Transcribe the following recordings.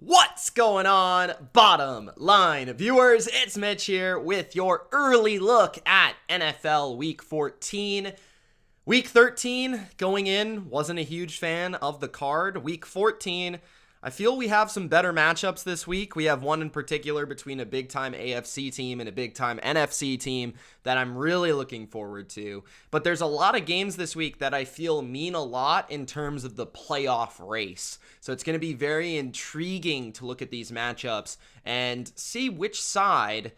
What's going on, bottom line viewers? It's Mitch here with your early look at NFL Week 14. Week 13, going in, wasn't a huge fan of the card. Week 14, I feel we have some better matchups this week. We have one in particular between a big-time AFC team and a big-time NFC team that I'm really looking forward to. But there's a lot of games this week that I feel mean a lot in terms of the playoff race. So it's going to be very intriguing to look at these matchups and see which side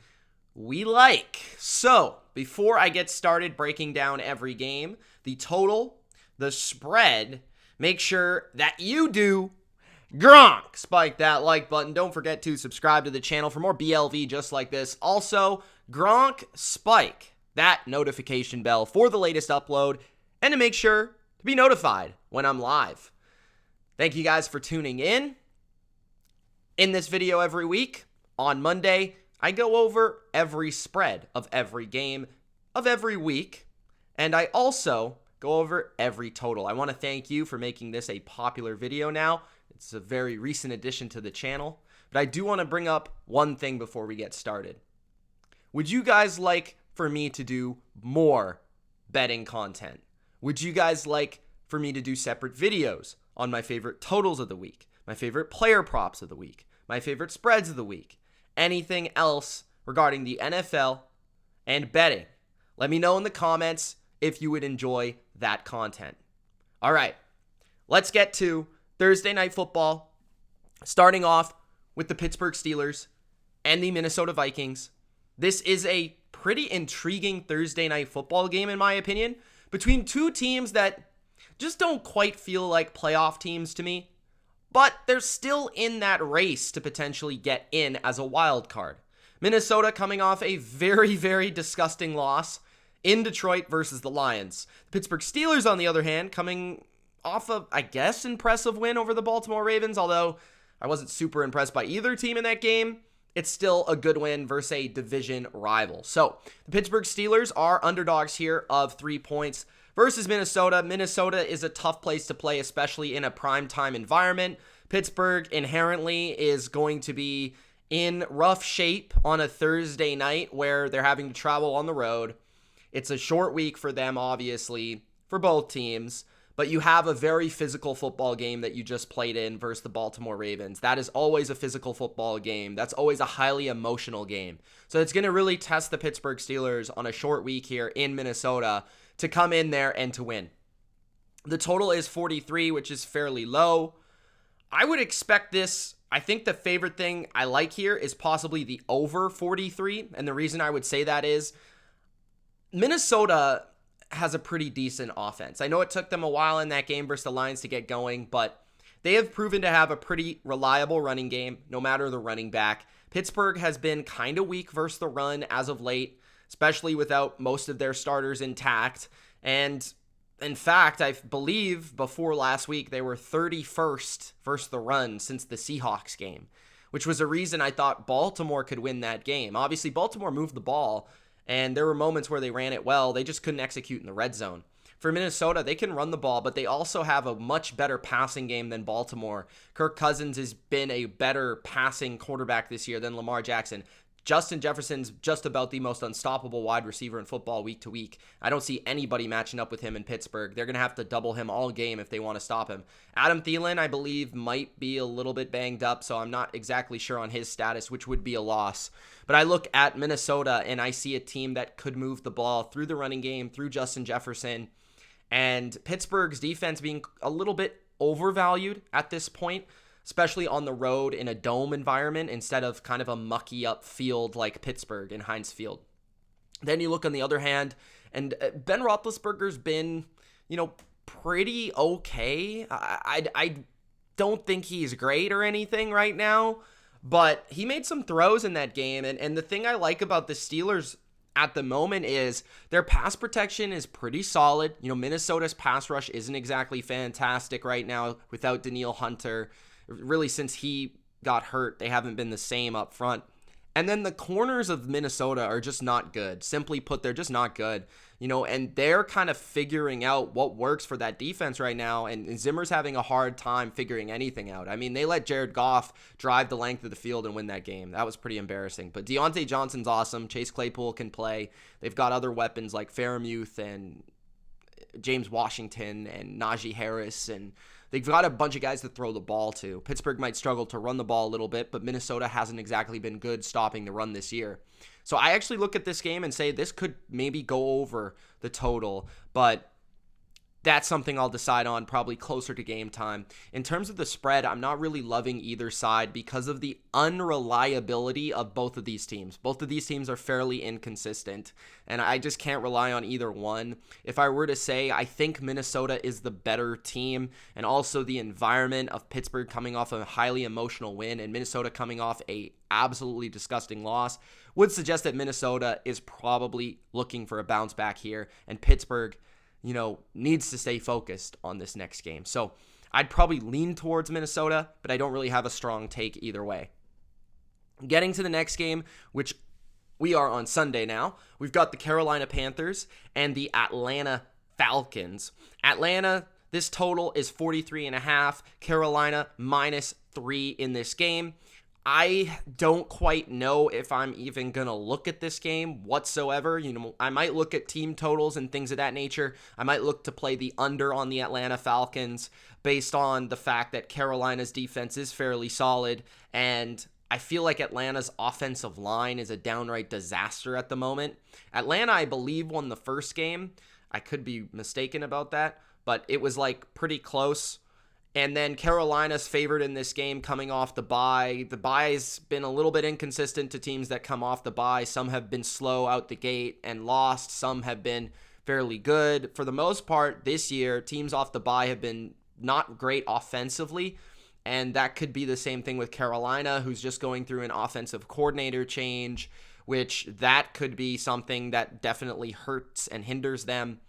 we like. So before I get started breaking down every game, the total, the spread, make sure that you do Gronk, spike that like button. Don't forget to subscribe to the channel for more BLV just like this. Also, Gronk, spike that notification bell for the latest upload and to make sure to be notified when I'm live. Thank you guys for tuning in. In this video every week, on Monday, I go over every spread of every game of every week, and I also go over every total. I want to thank you for making this a popular video now. It's a very recent addition to the channel, but I do want to bring up one thing before we get started. Would you guys like for me to do more betting content? Would you guys like for me to do separate videos on my favorite totals of the week, my favorite player props of the week, my favorite spreads of the week, anything else regarding the NFL and betting? Let me know in the comments if you would enjoy that content. All right, let's get to Thursday Night Football, starting off with the Pittsburgh Steelers and the Minnesota Vikings. This is a pretty intriguing Thursday Night Football game, in my opinion, between two teams that just don't quite feel like playoff teams to me, but they're still in that race to potentially get in as a wild card. Minnesota coming off a very, very disgusting loss in Detroit versus the Lions. The Pittsburgh Steelers, on the other hand, coming off of, I guess, impressive win over the Baltimore Ravens, although I wasn't super impressed by either team in that game. It's still a good win versus a division rival. So the Pittsburgh Steelers are underdogs here of 3 points versus Minnesota. Minnesota is a tough place to play, especially in a primetime environment. Pittsburgh inherently is going to be in rough shape on a Thursday night where they're having to travel on the road. It's a short week for them, obviously, for both teams. But you have a very physical football game that you just played in versus the Baltimore Ravens. That is always a physical football game. That's always a highly emotional game. So it's going to really test the Pittsburgh Steelers on a short week here in Minnesota to come in there and to win. The total is 43, which is fairly low. I would expect this. I think the favorite thing I like here is possibly the over 43. And the reason I would say that is Minnesota has a pretty decent offense. I know it took them a while in that game versus the Lions to get going, but they have proven to have a pretty reliable running game, no matter the running back. Pittsburgh has been kind of weak versus the run as of late, especially without most of their starters intact. And in fact, I believe before last week, they were 31st versus the run since the Seahawks game, which was a reason I thought Baltimore could win that game. Obviously, Baltimore moved the ball, and there were moments where they ran it well. They just couldn't execute in the red zone. For Minnesota, they can run the ball, but they also have a much better passing game than Baltimore. Kirk Cousins has been a better passing quarterback this year than Lamar Jackson. Justin Jefferson's just about the most unstoppable wide receiver in football week to week. I don't see anybody matching up with him in Pittsburgh. They're going to have to double him all game if they want to stop him. Adam Thielen, I believe, might be a little bit banged up, so I'm not exactly sure on his status, which would be a loss. But I look at Minnesota, and I see a team that could move the ball through the running game, through Justin Jefferson, and Pittsburgh's defense being a little bit overvalued at this point, especially on the road in a dome environment instead of kind of a mucky up field like Pittsburgh in Heinz Field. Then you look on the other hand, and Ben Roethlisberger's been, pretty okay. I don't think he's great or anything right now, but he made some throws in that game. And the thing I like about the Steelers at the moment is their pass protection is pretty solid. Minnesota's pass rush isn't exactly fantastic right now without Danielle Hunter. Really, since he got hurt, they haven't been the same up front. And then the corners of Minnesota are just not good. Simply put, they're just not good. And they're kind of figuring out what works for that defense right now. And Zimmer's having a hard time figuring anything out. I mean, they let Jared Goff drive the length of the field and win that game. That was pretty embarrassing. But Deontay Johnson's awesome. Chase Claypool can play. They've got other weapons like Fairmuth and James Washington and Najee Harris, and they've got a bunch of guys to throw the ball to. Pittsburgh might struggle to run the ball a little bit, but Minnesota hasn't exactly been good stopping the run this year. So I actually look at this game and say this could maybe go over the total, but that's something I'll decide on probably closer to game time. In terms of the spread, I'm not really loving either side because of the unreliability of both of these teams. Both of these teams are fairly inconsistent, and I just can't rely on either one. If I were to say, I think Minnesota is the better team, and also the environment of Pittsburgh coming off a highly emotional win and Minnesota coming off a absolutely disgusting loss, would suggest that Minnesota is probably looking for a bounce back here, and Pittsburgh needs to stay focused on this next game. So I'd probably lean towards Minnesota, but I don't really have a strong take either way. Getting to the next game, which we are on Sunday now, we've got the Carolina Panthers and the Atlanta Falcons. Atlanta, this total is 43.5. Carolina -3 in this game. I don't quite know if I'm even going to look at this game whatsoever. I might look at team totals and things of that nature. I might look to play the under on the Atlanta Falcons based on the fact that Carolina's defense is fairly solid, and I feel like Atlanta's offensive line is a downright disaster at the moment. Atlanta, I believe, won the first game. I could be mistaken about that, but it was pretty close. And then Carolina's favored in this game coming off the bye. The bye's been a little bit inconsistent to teams that come off the bye. Some have been slow out the gate and lost. Some have been fairly good. For the most part, this year, teams off the bye have been not great offensively. And that could be the same thing with Carolina, who's just going through an offensive coordinator change, which that could be something that definitely hurts and hinders them.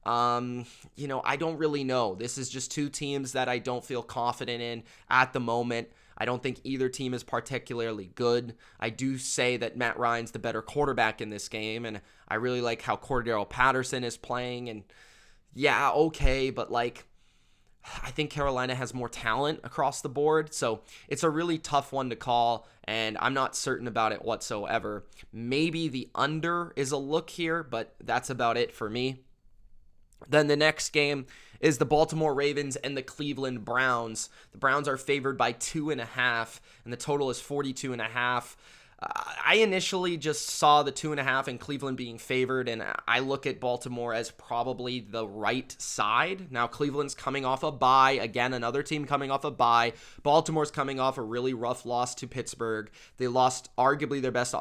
I don't really know. This is just two teams that I don't feel confident in at the moment. I don't think either team is particularly good. I do say that Matt Ryan's the better quarterback in this game, and I really like how Cordero Patterson is playing, and yeah, okay, but I think Carolina has more talent across the board, so it's a really tough one to call, and I'm not certain about it whatsoever. Maybe the under is a look here, but that's about it for me. Then the next game is the Baltimore Ravens and the Cleveland Browns. The Browns are favored by 2.5, and the total is 42.5. I initially just saw the 2.5 and Cleveland being favored, and I look at Baltimore as probably the right side. Now, Cleveland's coming off a bye. Again, another team coming off a bye. Baltimore's coming off a really rough loss to Pittsburgh. They lost arguably their best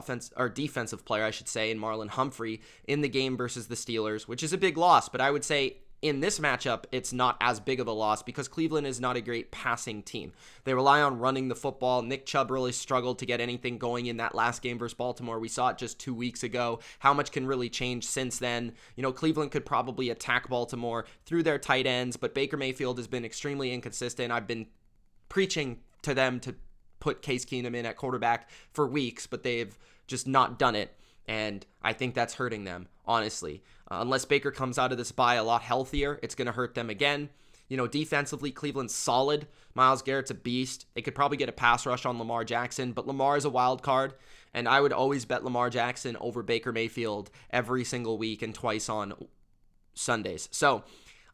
defensive player, I should say, in Marlon Humphrey in the game versus the Steelers, which is a big loss, but I would say in this matchup, it's not as big of a loss because Cleveland is not a great passing team. They rely on running the football. Nick Chubb really struggled to get anything going in that last game versus Baltimore. We saw it just 2 weeks ago. How much can really change since then? Cleveland could probably attack Baltimore through their tight ends, but Baker Mayfield has been extremely inconsistent. I've been preaching to them to put Case Keenum in at quarterback for weeks, but they've just not done it. And I think that's hurting them, honestly. Unless Baker comes out of this bye a lot healthier, it's going to hurt them again. Defensively, Cleveland's solid. Myles Garrett's a beast. They could probably get a pass rush on Lamar Jackson, but Lamar is a wild card, and I would always bet Lamar Jackson over Baker Mayfield every single week and twice on Sundays. So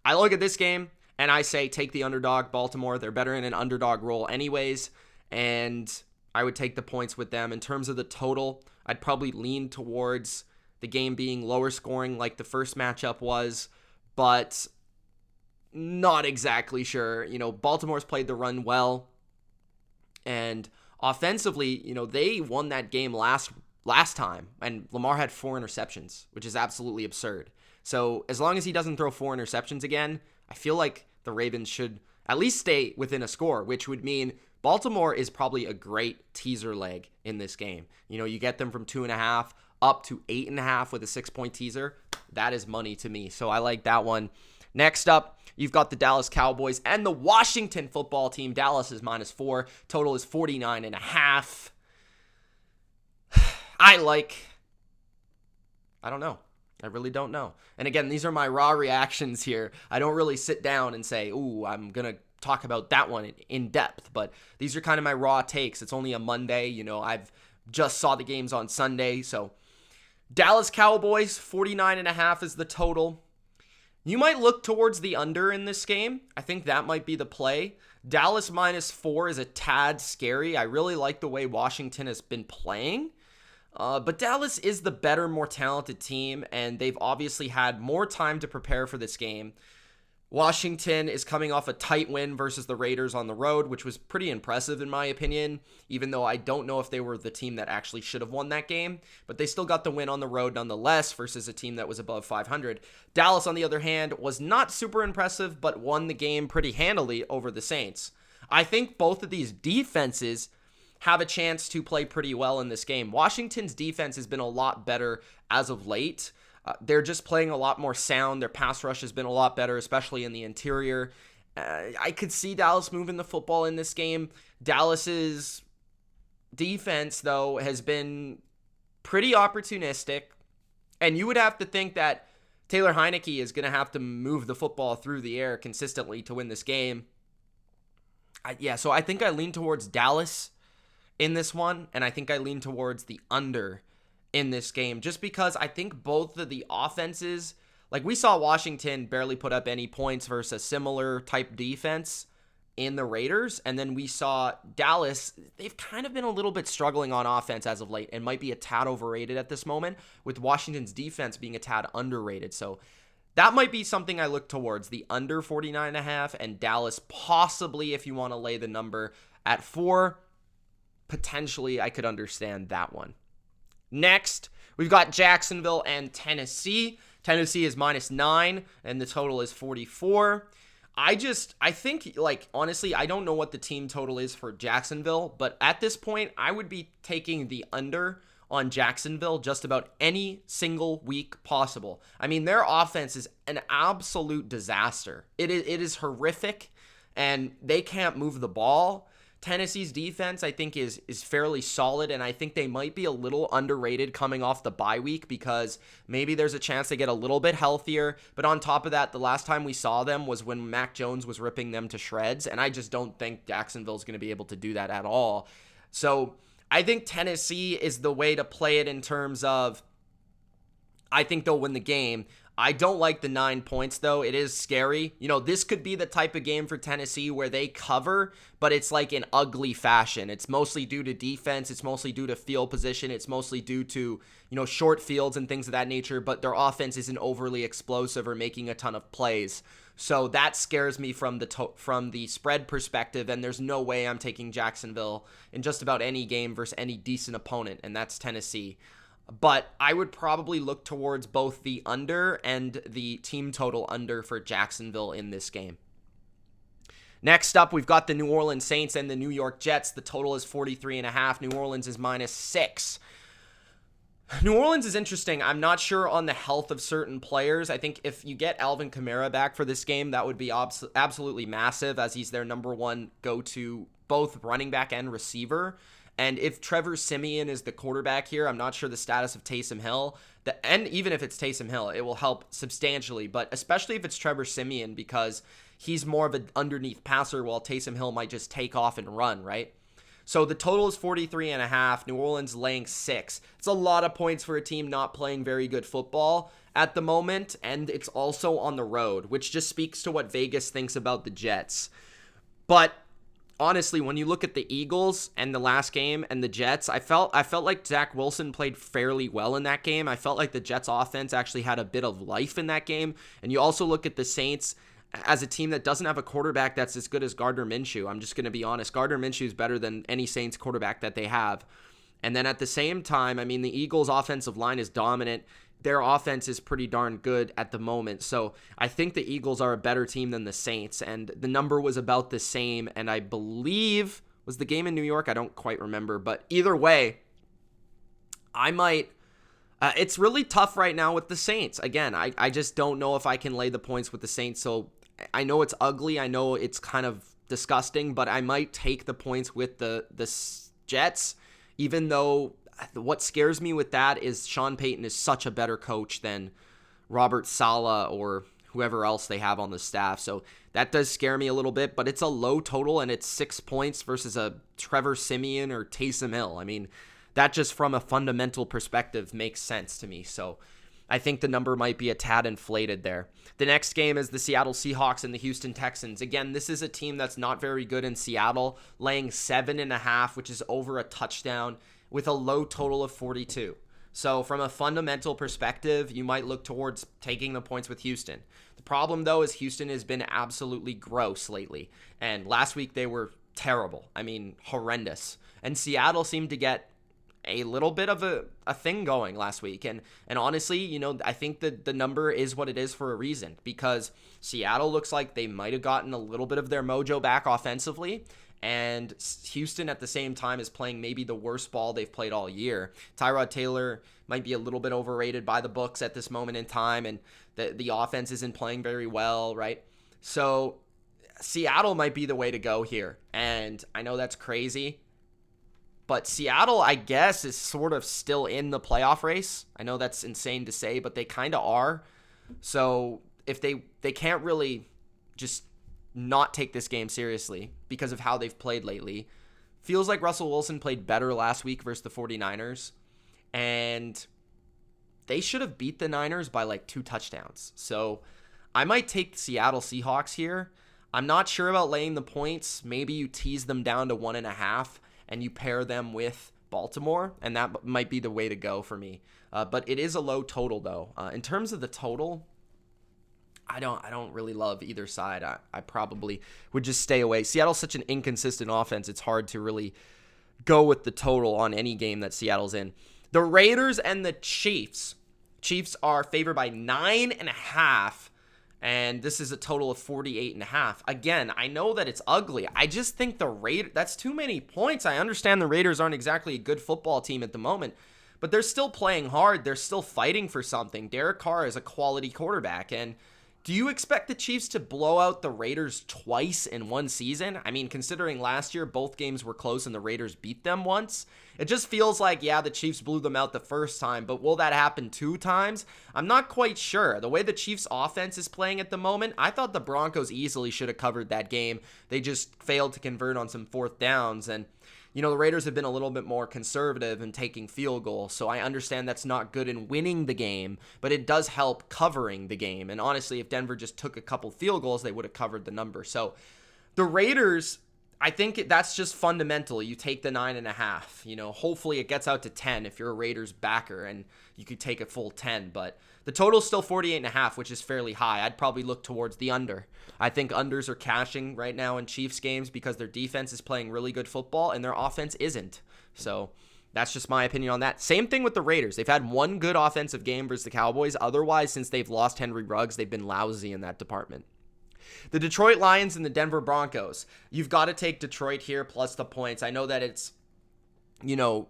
I look at this game, and I say take the underdog, Baltimore. They're better in an underdog role anyways, and I would take the points with them. In terms of the total, I'd probably lean towards the game being lower scoring like the first matchup was, but not exactly sure. Baltimore's played the run well, and offensively, they won that game last time, and Lamar had 4 interceptions, which is absolutely absurd. So as long as he doesn't throw 4 interceptions again, I feel like the Ravens should at least stay within a score, which would mean Baltimore is probably a great teaser leg in this game. You get them from 2.5 up to 8.5 with a 6-point teaser. That is money to me. So I like that one. Next up, you've got the Dallas Cowboys and the Washington football team. Dallas is -4. Total is 49.5. I don't know. I really don't know. And again, these are my raw reactions here. I don't really sit down and say, ooh, I'm going to talk about that one in depth, but these are kind of my raw takes. It's only a Monday. I've just saw the games on Sunday. So Dallas Cowboys, 49.5 is the total. You might look towards the under in this game. I think that might be the play. Dallas -4 is a tad scary. I really like the way Washington has been playing. But Dallas is the better, more talented team, and they've obviously had more time to prepare for this game. Washington is coming off a tight win versus the Raiders on the road, which was pretty impressive in my opinion, even though I don't know if they were the team that actually should have won that game. But they still got the win on the road nonetheless versus a team that was above 500. Dallas, on the other hand, was not super impressive, but won the game pretty handily over the Saints. I think both of these defenses have a chance to play pretty well in this game. Washington's defense has been a lot better as of late. They're just playing a lot more sound. Their pass rush has been a lot better, especially in the interior. I could see Dallas moving the football in this game. Dallas's defense, though, has been pretty opportunistic. And you would have to think that Taylor Heineke is going to have to move the football through the air consistently to win this game. So I think I lean towards Dallas in this one, and I think I lean towards the under in this game, just because I think both of the offenses, like we saw Washington barely put up any points versus a similar type defense in the Raiders, and then we saw Dallas, they've kind of been a little bit struggling on offense as of late and might be a tad overrated at this moment, with Washington's defense being a tad underrated. So that might be something I look towards, the under 49.5, and Dallas possibly, if you want to lay the number at 4, potentially I could understand that one. Next, we've got Jacksonville and Tennessee. Tennessee is -9, and the total is 44. I think, honestly, I don't know what the team total is for Jacksonville, but at this point, I would be taking the under on Jacksonville just about any single week possible. I mean, their offense is an absolute disaster. It is horrific, and they can't move the ball. Tennessee's defense, I think, is fairly solid, and I think they might be a little underrated coming off the bye week because maybe there's a chance they get a little bit healthier. But on top of that, the last time we saw them was when Mac Jones was ripping them to shreds, and I just don't think Jacksonville's going to be able to do that at all. So I think Tennessee is the way to play it in terms of I think they'll win the game. I don't like the 9 points, though. It is scary. This could be the type of game for Tennessee where they cover, but it's like in ugly fashion. It's mostly due to defense. It's mostly due to field position. It's mostly due to, short fields and things of that nature, but their offense isn't overly explosive or making a ton of plays. So that scares me from the spread perspective, and there's no way I'm taking Jacksonville in just about any game versus any decent opponent, and that's Tennessee. But I would probably look towards both the under and the team total under for Jacksonville in this game. Next up, we've got the New Orleans Saints and the New York Jets. The total is 43.5. New Orleans is -6. New Orleans is interesting. I'm not sure on the health of certain players. I think if you get Alvin Kamara back for this game, that would be absolutely massive, as he's their number one go-to both running back and receiver. And if Trevor Siemian is the quarterback here, I'm not sure the status of Taysom Hill. And even if it's Taysom Hill, it will help substantially. But especially if it's Trevor Siemian, because he's more of an underneath passer, while Taysom Hill might just take off and run, right? So the total is 43.5. New Orleans laying 6. It's a lot of points for a team not playing very good football at the moment. And it's also on the road, which just speaks to what Vegas thinks about the Jets. But honestly, when you look at the Eagles and the last game and the Jets, I felt like Zach Wilson played fairly well in that game. I felt like the Jets offense actually had a bit of life in that game. And you also look at the Saints as a team that doesn't have a quarterback that's as good as Gardner Minshew. I'm just going to be honest. Gardner Minshew is better than any Saints quarterback that they have. And then at the same time, I mean, the Eagles' offensive line is dominant. Their offense is pretty darn good at the moment. So I think the Eagles are a better team than the Saints. And the number was about the same. And I believe, was the game in New York? I don't quite remember. But either way, I might... it's really tough right now with the Saints. Again, I just don't know if I can lay the points with the Saints. So I know it's ugly. I know it's kind of disgusting. But I might take the points with the Jets, even though what scares me with that is Sean Payton is such a better coach than Robert Saleh or whoever else they have on the staff. So that does scare me a little bit, but it's a low total and it's 6 points versus a Trevor Siemian or Taysom Hill. I mean, that just from a fundamental perspective makes sense to me. So I think the number might be a tad inflated there. The next game is the Seattle Seahawks and the Houston Texans. Again, this is a team that's not very good in Seattle, laying 7.5, which is over a touchdown with a low total of 42. So from a fundamental perspective, you might look towards taking the points with Houston. The problem, though, is Houston has been absolutely gross lately. And last week they were terrible. I mean, horrendous. And Seattle seemed to get a little bit of a thing going last week. And honestly, you know, I think that the number is what it is for a reason, because Seattle looks like they might have gotten a little bit of their mojo back offensively. And Houston at the same time is playing maybe the worst ball they've played all year. Tyrod Taylor might be a little bit overrated by the books at this moment in time, and the offense isn't playing very well, right? So Seattle might be the way to go here. And I know that's crazy, but Seattle, I guess, is sort of still in the playoff race. I know that's insane to say, but they kind of are. So if they can't really just not take this game seriously because of how they've played lately. Feels like Russell Wilson played better last week versus the 49ers, and they should have beat the Niners by like 2 touchdowns. So I might take the Seattle Seahawks here. I'm not sure about laying the points. Maybe you tease them down to 1.5 and you pair them with Baltimore, and that might be the way to go for me. But it is a low total, though. In terms of the total, I don't really love either side. I probably would just stay away. Seattle's such an inconsistent offense, it's hard to really go with the total on any game that Seattle's in. The Raiders and the Chiefs. Chiefs are favored by 9.5, and this is a total of 48.5. Again, I know that it's ugly. I just think the Raiders, that's too many points. I understand the Raiders aren't exactly a good football team at the moment, but they're still playing hard. They're still fighting for something. Derek Carr is a quality quarterback, and do you expect the Chiefs to blow out the Raiders twice in one season? I mean, considering last year both games were close and the Raiders beat them once, it just feels like, yeah, the Chiefs blew them out the first time, but will that happen 2 times? I'm not quite sure. The way the Chiefs offense is playing at the moment, I thought the Broncos easily should have covered that game. They just failed to convert on some 4th downs, and you know, the Raiders have been a little bit more conservative in taking field goals, so I understand that's not good in winning the game, but it does help covering the game. And honestly, if Denver just took a couple field goals, they would have covered the number. So the Raiders, I think that's just fundamental. You take the 9.5. You know, hopefully it gets out to 10 if you're a Raiders backer, and you could take a full 10. But the total's still 48.5, which is fairly high. I'd probably look towards the under. I think unders are cashing right now in Chiefs games because their defense is playing really good football and their offense isn't. So that's just my opinion on that. Same thing with the Raiders. They've had one good offensive game versus the Cowboys. Otherwise, since they've lost Henry Ruggs, they've been lousy in that department. The Detroit Lions and the Denver Broncos. You've got to take Detroit here plus the points. I know that it's, you know,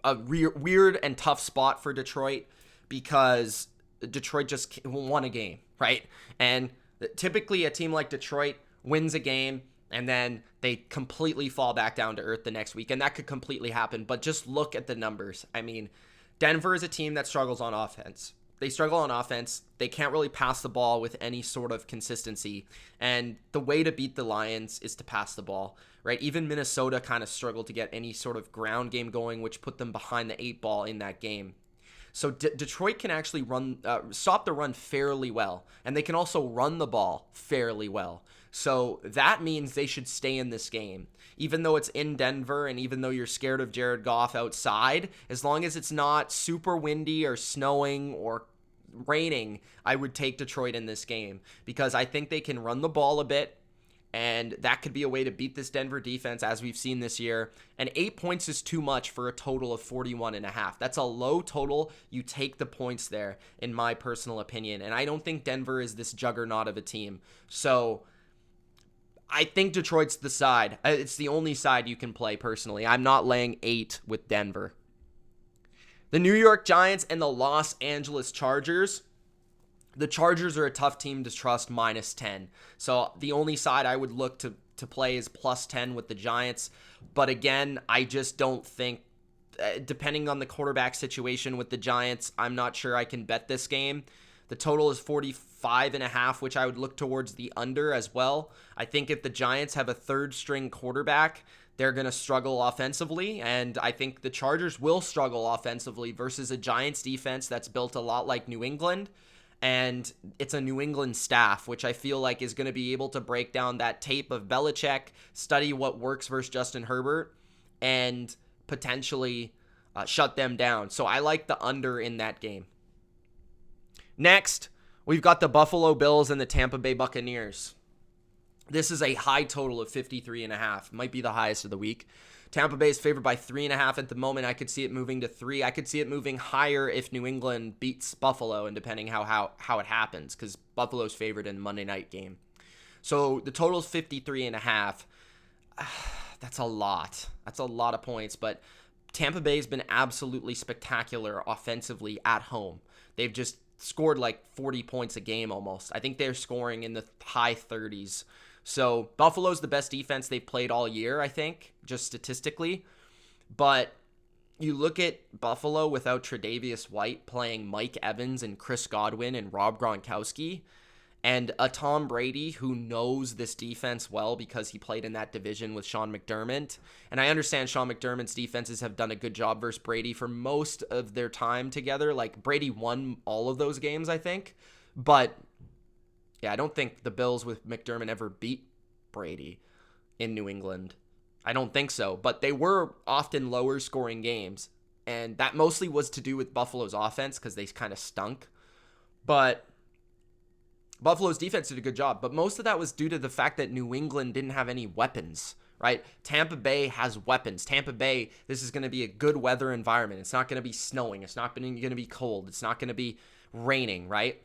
a weird and tough spot for Detroit because Detroit just won a game, right? And typically a team like Detroit wins a game and then they completely fall back down to earth the next week, and that could completely happen. But just look at the numbers. I mean, Denver is a team that struggles on offense. They struggle on offense. They can't really pass the ball with any sort of consistency. And the way to beat the Lions is to pass the ball, right? Even Minnesota kind of struggled to get any sort of ground game going, which put them behind the 8 ball in that game. So Detroit can actually stop the run fairly well, and they can also run the ball fairly well. So that means they should stay in this game. Even though it's in Denver and even though you're scared of Jared Goff outside, as long as it's not super windy or snowing or raining, I would take Detroit in this game because I think they can run the ball a bit, and that could be a way to beat this Denver defense as we've seen this year. And 8 points is too much for a total of 41.5. That's a low total. You take the points there, in my personal opinion. And I don't think Denver is this juggernaut of a team. So I think Detroit's the side. It's the only side you can play personally. I'm not laying 8 with Denver. The New York Giants and the Los Angeles Chargers. The Chargers are a tough team to trust -10. So the only side I would look to play is +10 with the Giants. But again, I just don't think depending on the quarterback situation with the Giants, I'm not sure I can bet this game. The total is 45.5, which I would look towards the under as well. I think if the Giants have a third string quarterback, they're going to struggle offensively, and I think the Chargers will struggle offensively versus a Giants defense that's built a lot like New England, and it's a New England staff, which I feel like is going to be able to break down that tape of Belichick, study what works versus Justin Herbert, and potentially shut them down. So I like the under in that game. Next, we've got the Buffalo Bills and the Tampa Bay Buccaneers. This is a high total of 53.5. Might be the highest of the week. Tampa Bay is favored by 3.5 at the moment. I could see it moving to 3. I could see it moving higher if New England beats Buffalo, and depending how it happens, because Buffalo's favored in the Monday night game. So the total is 53.5. That's a lot. That's a lot of points, but Tampa Bay has been absolutely spectacular offensively at home. They've just scored like 40 points a game almost. I think they're scoring in the high 30s. So Buffalo's the best defense they've played all year, I think, just statistically. But you look at Buffalo without Tre'Davious White playing Mike Evans and Chris Godwin and Rob Gronkowski, and a Tom Brady who knows this defense well because he played in that division with Sean McDermott. And I understand Sean McDermott's defenses have done a good job versus Brady for most of their time together. Like, Brady won all of those games, I think. But yeah, I don't think the Bills with McDermott ever beat Brady in New England. I don't think so. But they were often lower scoring games. And that mostly was to do with Buffalo's offense because they kind of stunk. But Buffalo's defense did a good job. But most of that was due to the fact that New England didn't have any weapons, right? Tampa Bay has weapons. Tampa Bay, this is going to be a good weather environment. It's not going to be snowing. It's not going to be cold. It's not going to be raining, right?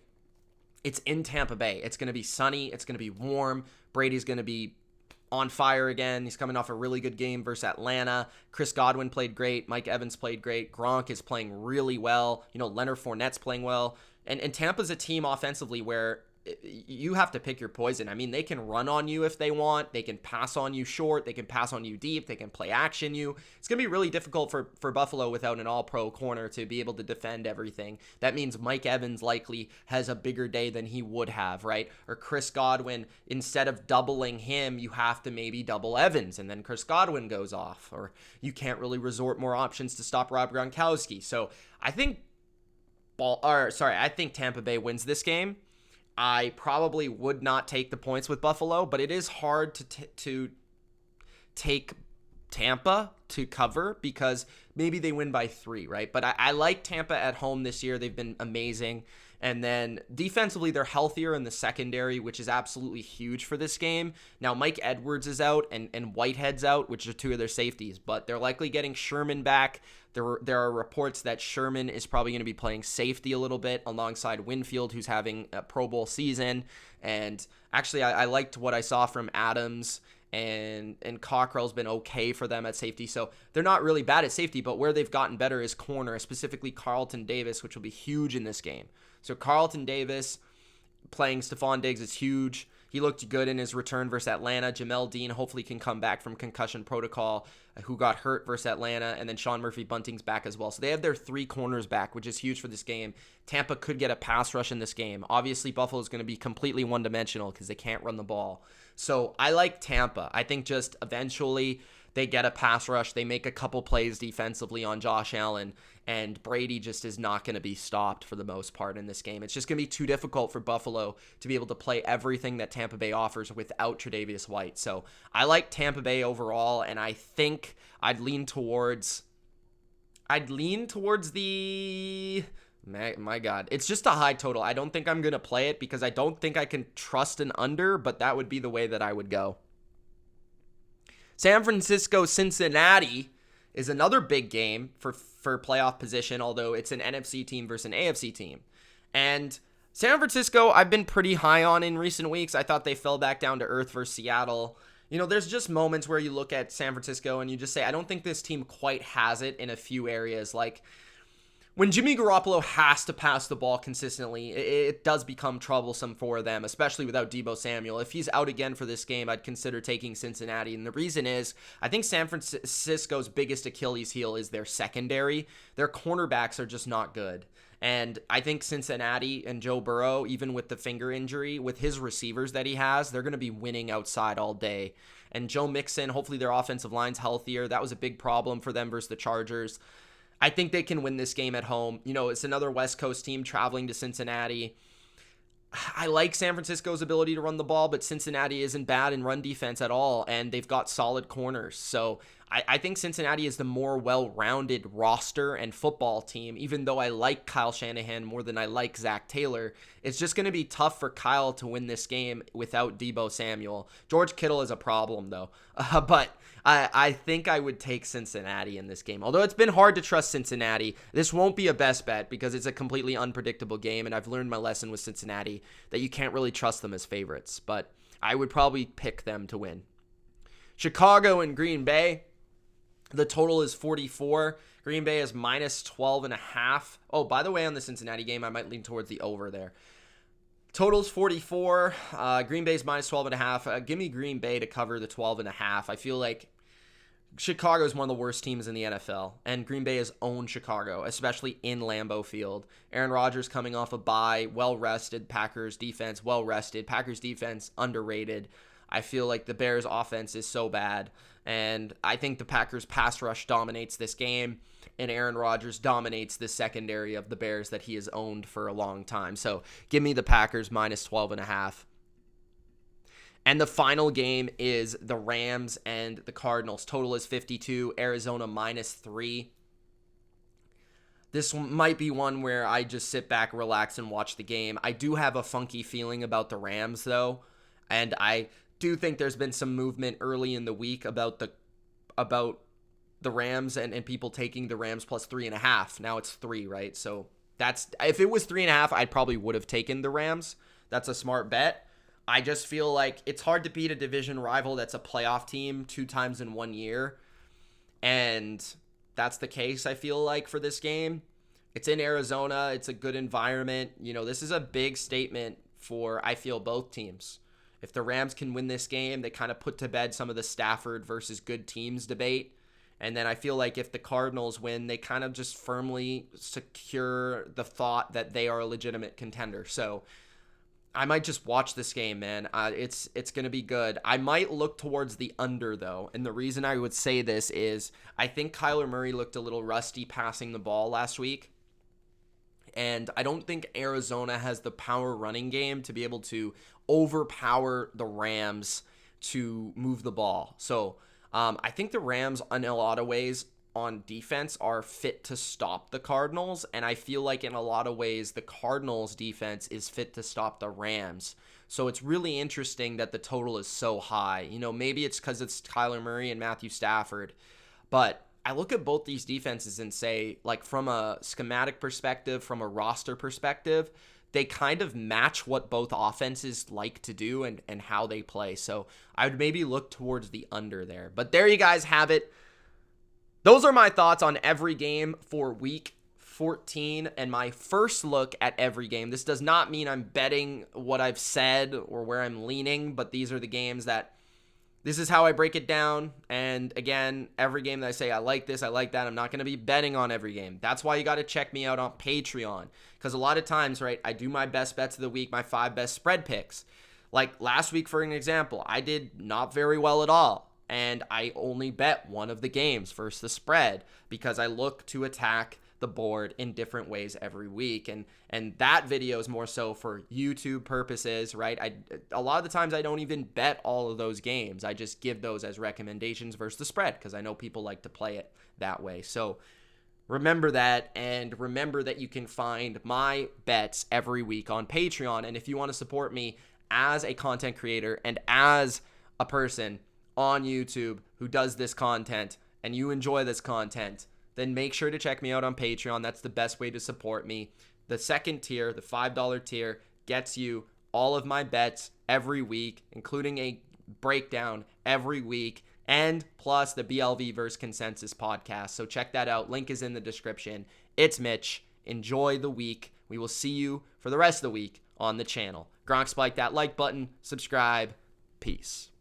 It's in Tampa Bay. It's going to be sunny. It's going to be warm. Brady's going to be on fire again. He's coming off a really good game versus Atlanta. Chris Godwin played great. Mike Evans played great. Gronk is playing really well. Leonard Fournette's playing well. And Tampa's a team offensively where you have to pick your poison. I mean, they can run on you if they want. They can pass on you short. They can pass on you deep. They can play action you. It's going to be really difficult for Buffalo without an all-pro corner to be able to defend everything. That means Mike Evans likely has a bigger day than he would have, right? Or Chris Godwin, instead of doubling him, you have to maybe double Evans, and then Chris Godwin goes off. Or you can't really resort more options to stop Rob Gronkowski. So I think Tampa Bay wins this game. I probably would not take the points with Buffalo, but it is hard to take Tampa to cover because maybe they win by 3, right? But I like Tampa at home this year. They've been amazing. And then defensively, they're healthier in the secondary, which is absolutely huge for this game. Now, Mike Edwards is out and Whitehead's out, which are 2 of their safeties, but they're likely getting Sherman back. There are reports that Sherman is probably going to be playing safety a little bit alongside Winfield, who's having a Pro Bowl season. And actually, I liked what I saw from Adams, and Cockrell's been okay for them at safety. So they're not really bad at safety, but where they've gotten better is corner, specifically Carlton Davis, which will be huge in this game. So Carlton Davis playing Stephon Diggs is huge. He looked good in his return versus Atlanta. Jamel Dean hopefully can come back from concussion protocol, who got hurt versus Atlanta. And then Sean Murphy-Bunting's back as well. So they have their 3 corners back, which is huge for this game. Tampa could get a pass rush in this game. Obviously, Buffalo's going to be completely one-dimensional because they can't run the ball. So I like Tampa. I think just eventually they get a pass rush. They make a couple plays defensively on Josh Allen, and Brady just is not going to be stopped for the most part in this game. It's just going to be too difficult for Buffalo to be able to play everything that Tampa Bay offers without Tre'Davious White. So I like Tampa Bay overall, and I think I'd lean towards the... My God. It's just a high total. I don't think I'm going to play it because I don't think I can trust an under, but that would be the way that I would go. San Francisco-Cincinnati is another big game for playoff position, although it's an NFC team versus an AFC team. And San Francisco, I've been pretty high on in recent weeks. I thought they fell back down to earth versus Seattle. There's just moments where you look at San Francisco and you just say, I don't think this team quite has it in a few areas. Like, when Jimmy Garoppolo has to pass the ball consistently, it does become troublesome for them, especially without Deebo Samuel. If he's out again for this game, I'd consider taking Cincinnati. And the reason is, I think San Francisco's biggest Achilles heel is their secondary. Their cornerbacks are just not good. And I think Cincinnati and Joe Burrow, even with the finger injury, with his receivers that he has, they're going to be winning outside all day. And Joe Mixon, hopefully their offensive line's healthier. That was a big problem for them versus the Chargers. I think they can win this game at home. You know, it's another West Coast team traveling to Cincinnati. I like San Francisco's ability to run the ball, but Cincinnati isn't bad in run defense at all, and they've got solid corners. So I think Cincinnati is the more well-rounded roster and football team, even though I like Kyle Shanahan more than I like Zach Taylor. It's just going to be tough for Kyle to win this game without Deebo Samuel. George Kittle is a problem, though. But I think I would take Cincinnati in this game. Although it's been hard to trust Cincinnati, this won't be a best bet because it's a completely unpredictable game, and I've learned my lesson with Cincinnati that you can't really trust them as favorites. But I would probably pick them to win. Chicago and Green Bay. The total is 44. Green Bay is minus 12.5. Oh, by the way, on the Cincinnati game, I might lean towards the over there. Total's 44. Green Bay's minus 12.5. Give me Green Bay to cover the 12.5. I feel like Chicago is one of the worst teams in the NFL, and Green Bay has owned Chicago, especially in Lambeau Field. Aaron Rodgers coming off a bye, well-rested. Packers defense, well-rested. Packers defense, underrated. I feel like the Bears' offense is so bad, and I think the Packers' pass rush dominates this game, and Aaron Rodgers dominates the secondary of the Bears that he has owned for a long time. So give me the Packers minus 12.5. And the final game is the Rams and the Cardinals. Total is 52. Arizona minus 3. This might be one where I just sit back, relax, and watch the game. I do have a funky feeling about the Rams, though, and I do think there's been some movement early in the week about the Rams and people taking the Rams plus 3.5. Now it's 3, right? So that's, if it was 3.5, I probably would have taken the Rams. That's a smart bet. I just feel like it's hard to beat a division rival that's a playoff team 2 times in 1 year. And that's the case, I feel like, for this game. It's in Arizona. It's a good environment. You know, this is a big statement for, I feel, both teams. If the Rams can win this game, they kind of put to bed some of the Stafford versus good teams debate. And then I feel like if the Cardinals win, they kind of just firmly secure the thought that they are a legitimate contender. So I might just watch this game, man. It's going to be good. I might look towards the under, though. And the reason I would say this is I think Kyler Murray looked a little rusty passing the ball last week. And I don't think Arizona has the power running game to be able to overpower the Rams to move the ball. So I think the Rams, in a lot of ways, on defense are fit to stop the Cardinals. And I feel like in a lot of ways, the Cardinals defense is fit to stop the Rams. So it's really interesting that the total is so high. You know, maybe it's because it's Kyler Murray and Matthew Stafford. But I look at both these defenses and say, like, from a schematic perspective, from a roster perspective, they kind of match what both offenses like to do and how they play. So I would maybe look towards the under there. But there you guys have it. Those are my thoughts on every game for week 14 and my first look at every game. This does not mean I'm betting what I've said or where I'm leaning, but these are the games that this is how I break it down. And again, every game that I say I like this, I like that, I'm not going to be betting on every game. That's why you got to check me out on Patreon. Because a lot of times, right, I do my best bets of the week, my 5 best spread picks. Like last week, for an example, I did not very well at all. And I only bet one of the games versus the spread because I look to attack the board in different ways every week. And that video is more so for YouTube purposes, right? A lot of the times I don't even bet all of those games. I just give those as recommendations versus the spread because I know people like to play it that way. So remember that, and remember that you can find my bets every week on Patreon. And if you want to support me as a content creator and as a person on YouTube who does this content and you enjoy this content, then make sure to check me out on Patreon. That's the best way to support me. The second tier, the $5 tier, gets you all of my bets every week, including a breakdown every week, and plus the BLV vs. Consensus podcast. So check that out. Link is in the description. It's Mitch, enjoy the week. We will see you for the rest of the week on the channel. Gronk, spike that like button, subscribe. Peace.